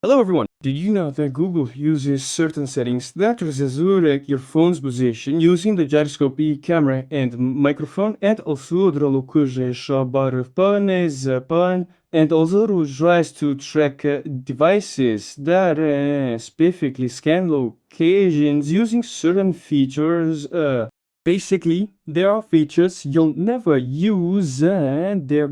Hello everyone! Did you know that Google uses certain settings that resurrect your phone's position using the gyroscope camera and microphone, and also and also tries to track devices that specifically scan locations using certain features. Basically, there are features you'll never use and they're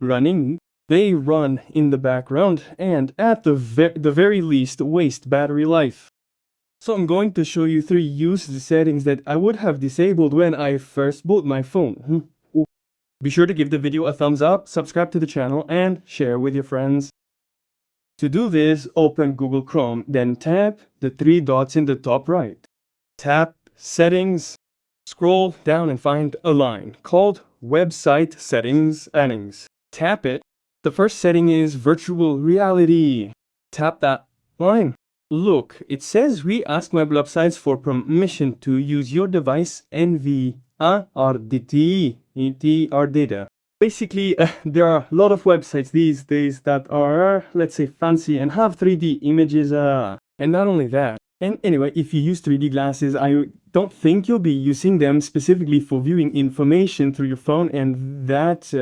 running. They run in the background and at the very least waste battery life. So I'm going to show you 3 used settings that I would have disabled when I first bought my phone. Be sure to give the video a thumbs up, subscribe to the channel, and share with your friends. To do this, open Google Chrome, then tap the 3 dots in the top right. Tap Settings, scroll down and find a line called Website Settings. Tap it. The first setting is virtual reality. Tap that line. Look, it says we ask web websites for permission to use your device NVRDT data. Basically, there are a lot of websites these days that are, let's say, fancy and have 3D images. And not only that. And anyway, if you use 3D glasses, I don't think you'll be using them specifically for viewing information through your phone, and that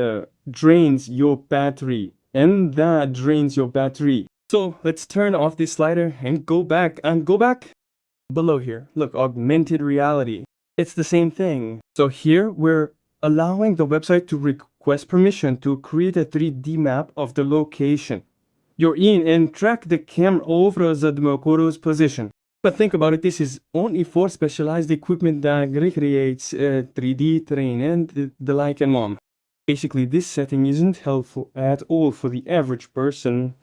drains your battery. So let's turn off this slider and go back below here. Look, augmented reality. It's the same thing. So here we're allowing the website to request permission to create a 3D map of the location you're in and track the camera over the Demokoro's position. But think about it, this is only for specialized equipment that recreates 3D terrain and the like and mom. Basically, this setting isn't helpful at all for the average person.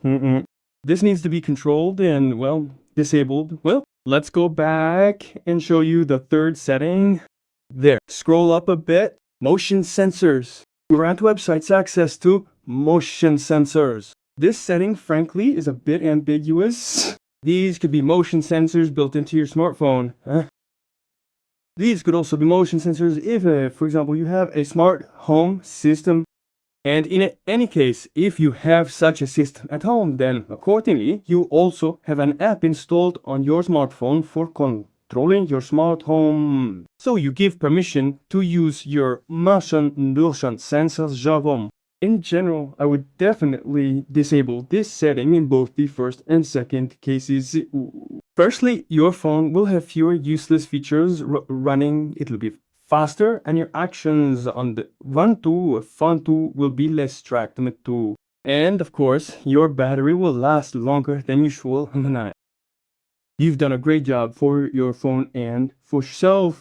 This needs to be controlled and, well, disabled. Well, let's go back and show you the third setting. There, scroll up a bit. Motion sensors. Grant websites access to motion sensors. This setting, frankly, is a bit ambiguous. These could be motion sensors built into your smartphone. These could also be motion sensors if, for example, you have a smart home system. And in any case, if you have such a system at home, then accordingly, you also have an app installed on your smartphone for controlling your smart home. So you give permission to use your motion sensors Java. In general, I would definitely disable this setting in both the first and second cases. Firstly, your phone will have fewer useless features running. It'll be faster, and your actions on the phone will be less tracked too. And of course, your battery will last longer than usual. You've done a great job for your phone and for yourself.